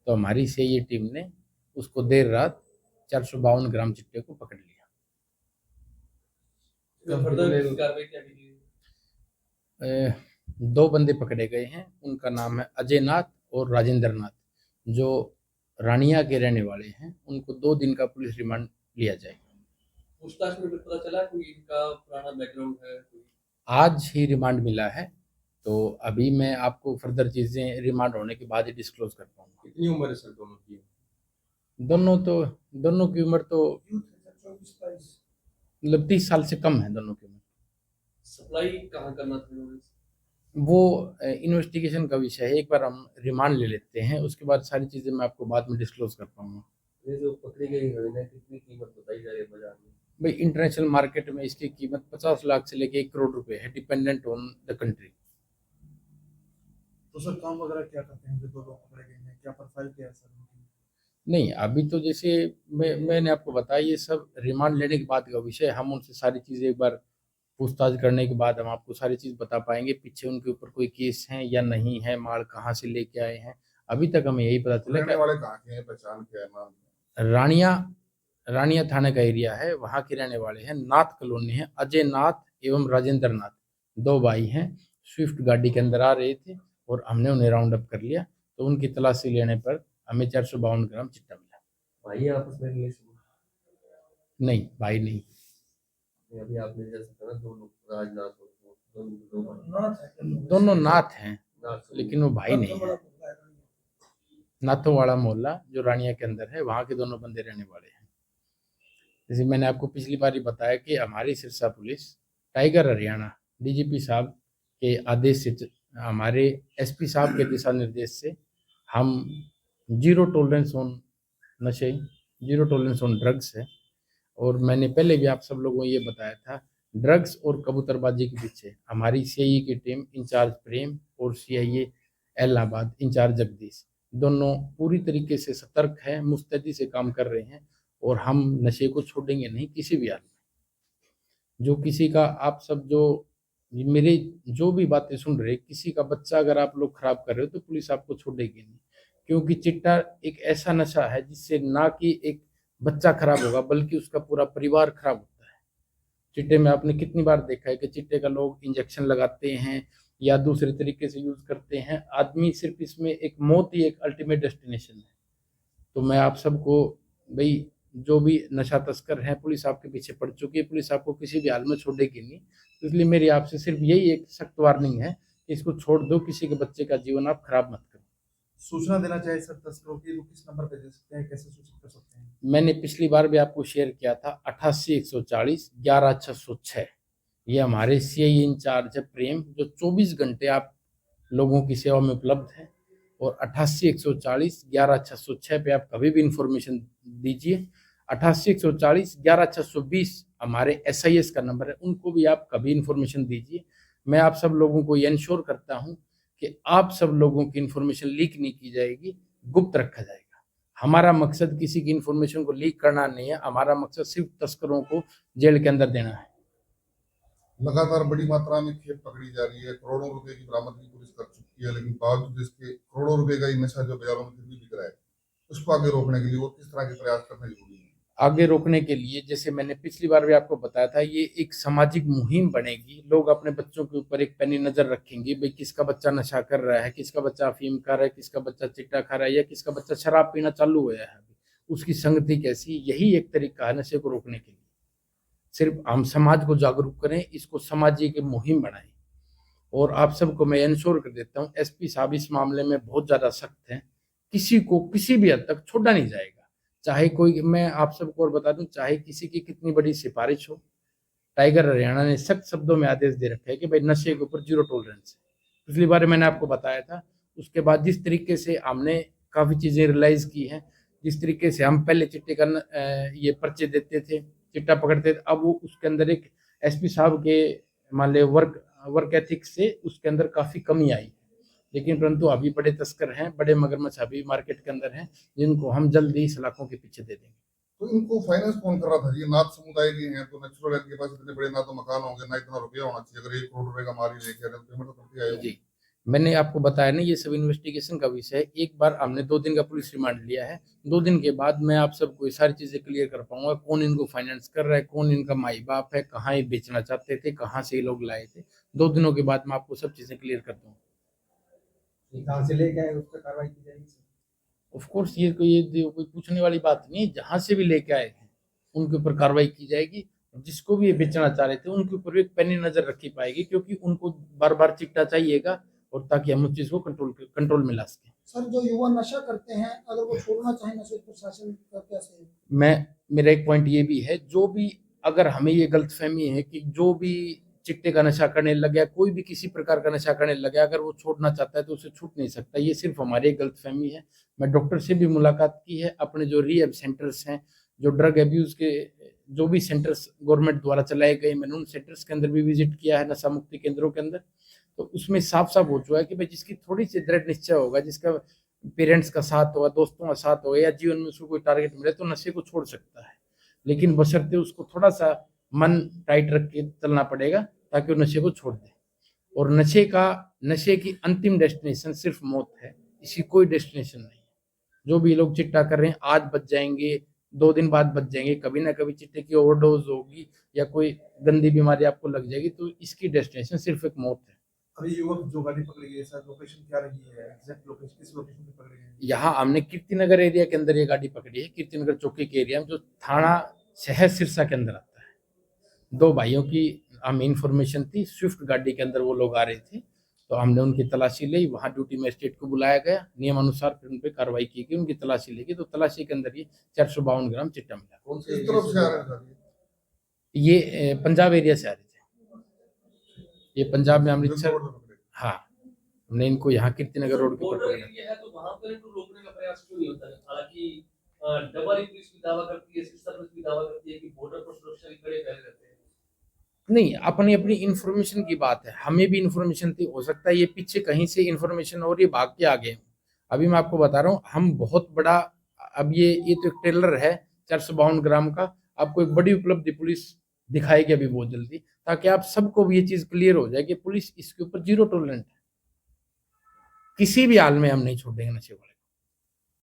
तो हमारी CIA team ने उसको देर रात 452 ग्राम चिट्टे को पकड़ लिया। दो बंदे पकड़े गए हैं, उनका नाम है अजय नाथ और राजेंद्र नाथ, जो रानिया के रहने वाले हैं। उनको 2 दिन का पुलिस रिमांड लिया जाएगा। पूछताछ में पता चला कोई इनका पुराना बैकग्राउंड है? आज ही रिमांड मिला है, तो अभी मैं आपको फर्दर चीजें रिमांड होने के बाद ही डिस्क्लोज कर पाऊंगा। कितनी उम्र है सर दोनों की? दोनों की उम्र तो मतलब 30 साल से कम है दोनों की उम्र। सप्लाई कहाँ करना था? वो इन्वेस्टिगेशन का विषय है, एक बार हम रिमांड ले लेते हैं, उसके बाद सारी चीजें मैं आपको बाद में डिस्क्लोज कर पाऊंगा। ये जो पकड़ी गई है कितनी कीमत बताई जा रही है बाजार में? भाई इंटरनेशनल मार्केट में इसकी कीमत 50 लाख से लेके 1 करोड़ रुपए है, डिपेंडेंट ऑन द कंट्री। तो सर काम वगैरह क्या करते हैं जो 2 लोग पकड़े गए हैं, क्या प्रोफाइल क्या है सर उनकी? नहीं, अभी तो जैसे मैंने आपको बताया, ये सब रिमांड लेने के बाद का विषय। हम उनसे सारी चीजें एक बार पूछताछ करने के बाद हम आपको सारी चीज बता पाएंगे, पीछे उनके ऊपर कोई केस है या नहीं है, माल कहाँ से लेके आए हैं। अभी तक हमें यही पता चला रहने वाले कहाँ के हैं, पहचान क्या है, नाम क्या है? रानिया थाने का एरिया है, वहां के रहने वाले हैं। नाथ कॉलोनी है। अजय नाथ एवं राजेंद्र नाथ 2 भाई हैं, स्विफ्ट गाड़ी के अंदर आ रहे थे और हमने उन्हें राउंड अप कर लिया। तो उनकी तलाशी लेने पर हमें 452 ग्राम चिट्टा मिला। भाई आपस में रिलेशन? नहीं, भाई नहीं। अभी आपने जैसे कहा 2 लोग राजनाथ दोनों नाथ हैं, नाथ, लेकिन वो भाई नहीं है। नाथों वाला मोहल्ला जो रानिया के अंदर है, वहां के दोनों बंदे रहने वाले हैं। जैसे मैंने आपको पिछली बार ही बताया कि हमारी Sirsa police tiger Haryana DGP साहब के आदेश से, हमारे एसपी साहब के दिशा निर्देश से हम जीरो टॉलरेंस ऑन नशे, जीरो टॉलरेंस ऑन ड्रग्स है। और मैंने पहले भी आप सब लोगों को ये बताया था, ड्रग्स और कबूतरबाजी के पीछे हमारी सीआईए की टीम इंचार्ज प्रेम और सीआईए इलाहाबाद इंचार्ज जगदीश दोनों पूरी तरीके से सतर्क है, मुस्तैदी से काम कर रहे हैं। और हम नशे को छोड़ेंगे नहीं किसी भी हाल में। जो किसी का, आप सब जो मेरे जो भी बातें सुन रहे, किसी का बच्चा अगर आप लोग खराब कर रहे हो तो पुलिस आपको छोड़ेगी नहीं, क्योंकि चिट्टा एक ऐसा नशा है जिससे ना कि एक बच्चा खराब होगा बल्कि उसका पूरा परिवार खराब होता है। चिट्टे में आपने कितनी बार देखा है कि चिट्टे का लोग इंजेक्शन लगाते हैं या दूसरे तरीके से यूज करते हैं। आदमी सिर्फ इसमें एक मौत ही एक अल्टीमेट डेस्टिनेशन है। तो मैं आप सबको, भाई जो भी नशा तस्कर है, पुलिस आपके पीछे पड़ चुकी है, पुलिस आपको किसी भी हाल में छोड़ेगी नहीं। तो इसलिए मेरी आपसे सिर्फ यही एक सख्त वार्निंग है कि इसको छोड़ दो, किसी के बच्चे का जीवन आप खराब मत करो। सूचना देना चाहिए सर तस्करों की, तो किस नंबर पे दे सकते हैं, कैसे सूचित कर सकते हैं? मैंने पिछली बार भी आपको शेयर किया था 88 140 11 606। ये हमारे सीआई इंचार्ज है प्रेम, जो 24 घंटे आप लोगों की सेवा में उपलब्ध है। और 88 140 11 606 पे आप कभी भी इंफॉर्मेशन दीजिए। 88 140 11 620 हमारे एसआईएस का नंबर है, उनको भी आप कभी इंफॉर्मेशन दीजिए। मैं आप सब लोगों को ये इंश्योर करता हूँ कि आप सब लोगों की इंफॉर्मेशन लीक नहीं की जाएगी, गुप्त रखा जाएगा। हमारा मकसद किसी की इंफॉर्मेशन को लीक करना नहीं है, हमारा मकसद सिर्फ तस्करों को जेल के अंदर देना है। लगातार बड़ी मात्रा में खेप पकड़ी जा रही है, करोड़ों रुपए की बरामदगी पुलिस कर चुकी है, लेकिन बावजूद इसके करोड़ों रुपए का ये नशा जो बाजारों में फिर भी बिक रहा है, उसको आगे रोकने के लिए वो किस तरह के प्रयास करने जरूरी है? आगे रोकने के लिए, जैसे मैंने पिछली बार भी आपको बताया था, ये एक सामाजिक मुहिम बनेगी। लोग अपने बच्चों के ऊपर एक पैनी नजर रखेंगे, भाई किसका बच्चा नशा कर रहा है, किसका बच्चा अफीम खा रहा है, किसका बच्चा चिट्टा खा रहा है, या किसका बच्चा शराब पीना चालू हुआ है, उसकी संगति कैसी। यही एक तरीका है नशे को रोकने के लिए। सिर्फ हम समाज को जागरूक करें, इसको सामाजिक मुहिम बनाएं। और आप सबको मैं इंश्योर कर देता हूँ, एसपी साहब इस मामले में बहुत ज्यादा सख्त हैं। किसी को किसी भी हद तक छोड़ा नहीं जाएगा, चाहे कोई, मैं आप सबको और बता दूं, चाहे किसी की कितनी बड़ी सिफारिश हो। टाइगर हरियाणा ने सख्त शब्दों में आदेश दे रखा है कि भाई नशे के ऊपर जीरो टॉलरेंस है। पिछली बार मैंने आपको बताया था। उसके बाद जिस तरीके से हमने काफी चीजें रियलाइज की हैं, जिस तरीके से हम पहले चिट्टे का ये पर्चे देते थे, चिट्टा पकड़ते थे, अब वो उसके अंदर एक एसपी साहब के मान ले वर्क एथिक्स से उसके अंदर काफी कमी आई। लेकिन परंतु अभी बड़े तस्कर हैं, बड़े मगरमच्छ अभी मार्केट के अंदर हैं, जिनको हम जल्द ही सलाखों के पीछे दे देंगे। तो इनको फाइनेंस कौन कर रहा था? ये नाथ समुदाय के हैं, तो नेचुरल इनके पास इतने बड़े ना तो मकान होंगे ना इतना रुपया होना चाहिए। अगर 1 करोड़ रुपए का माल ही लेके आ रहे हैं, पेमेंट तो करते आए जी, मैंने आपको बताया ना, ये सब इन्वेस्टिगेशन का विषय है। एक बार हमने 2 दिन का पुलिस रिमांड लिया है, 2 दिन के बाद मैं आप सबको ये सारी चीजें क्लियर कर पाऊंगा, कौन इनको फाइनेंस कर रहा है, कौन इनका माई बाप है, कहाँ ये बेचना चाहते थे, कहाँ से ये लोग लाए थे। 2 दिनों के बाद मैं आपको सब चीजें क्लियर कर दूंगा। कहाँ से लेके आए उस पर कार्रवाई की जाएगी सर। ऑफ कोर्स ये कोई पूछने वाली बात नहीं है, जहां से भी लेके आए हैं उनके ऊपर कार्रवाई की जाएगी। जिसको भी ये बेचना चाह रहे थे उनके ऊपर भी एक पैनी नजर रखी पाएगी, क्योंकि उनको बार बार चिट्टा चाहिएगा, और ताकि हम उस चीज को कंट्रोल में ला सकें। सर जो युवा नशा करते हैं अगर वो छोड़ना चाहे नशे प्रशासन का कैसे? मेरा एक पॉइंट ये भी है, जो भी अगर हमें ये गलतफहमी है कि जो भी चिट्टे का नशा करने लग गया, कोई भी किसी प्रकार का नशा करने लग गया, अगर वो छोड़ना चाहता है तो उसे छूट नहीं सकता। ये सिर्फ हमारी गलतफहमी है। मैं डॉक्टर से भी मुलाकात की है, अपने जो रिहैब सेंटर्स हैं, जो ड्रग एब्यूज के जो भी सेंटर्स गवर्नमेंट द्वारा चलाए गए, मैंने उन सेंटर्स के अंदर भी विजिट किया है, नशा मुक्ति केंद्रों के अंदर। तो उसमें साफ साफ हो चुका है कि भाई जिसकी थोड़ी सी दृढ़ निश्चय होगा, जिसका पेरेंट्स का साथ होगा, दोस्तों का साथ होगा, या जीवन में उसको कोई टारगेट मिले, तो नशे को छोड़ सकता है। लेकिन बशर्ते उसको थोड़ा सा मन टाइट रख के चलना पड़ेगा, ताकि वो नशे को छोड़ दे। और नशे की अंतिम डेस्टिनेशन सिर्फ मौत है, इसकी कोई डेस्टिनेशन नहीं है। जो भी लोग चिट्टा कर रहे हैं, आज बच जाएंगे, 2 दिन बाद बच जाएंगे, कभी ना कभी चिट्टे की ओवरडोज होगी या कोई गंदी बीमारी आपको लग जाएगी, तो इसकी डेस्टिनेशन सिर्फ एक मौत है। अभी युवक जो गाड़ी पकड़ी गई है सर, लोकेशन क्या रही है, एग्जैक्ट लोकेशन किस लोकेशन पे पकड़ी गई है? यहाँ हमने कीर्तिनगर एरिया के अंदर ये गाड़ी पकड़ी है, कीर्तिनगर चौकी के एरिया में, जो थाना शहर सिरसा के अंदर आता है। 2 भाइयों की हमें इंफॉर्मेशन थी, स्विफ्ट गाड़ी के अंदर वो लोग आ रहे थे, तो हमने उनकी तलाशी ली। वहाँ ड्यूटी मजिस्ट्रेट को बुलाया गया, नियमानुसार फिर उन पर कार्रवाई की गई, उनकी तलाशी ली गई। तो तलाशी के अंदर ये 452 ग्राम चिट्टा मिला। कौन किस तरफ से आ रहे हैं सर ये पंजाब एरिया से आ रहे थे, ये पंजाब में अमृतसर। रोड पे पकड़े? हाँ, हमने इनको यहाँ कीर्तिनगर रोड के ऊपर बॉर्डर पकड़ा। एरिया है तो वहां पर इनको रोकने का प्रयास क्यों नहीं होता है? हालांकि डबल पुलिस भी दावा करती है, सिस्टर पुलिस भी दावा करती है कि बॉर्डर पर सुरक्षा के कड़े पहरे रहते हैं। नहीं, अपनी अपनी इंफॉर्मेशन की बात है। हमें भी इंफॉर्मेशन थी, हो सकता है ये पीछे कहीं से इंफॉर्मेशन और ये भाग के आगे। अभी मैं आपको बता रहा हूँ, हम बहुत बड़ा, अब ये तो एक ट्रेलर है 452 ग्राम का, आपको एक बड़ी उपलब्धि पुलिस दिखाएगी अभी बहुत जल्दी, ताकि आप सबको भी ये चीज क्लियर हो जाए कि पुलिस इसके ऊपर 0 टॉलरेंस है। किसी भी हाल में हम नहीं छोड़ेंगे नशे को।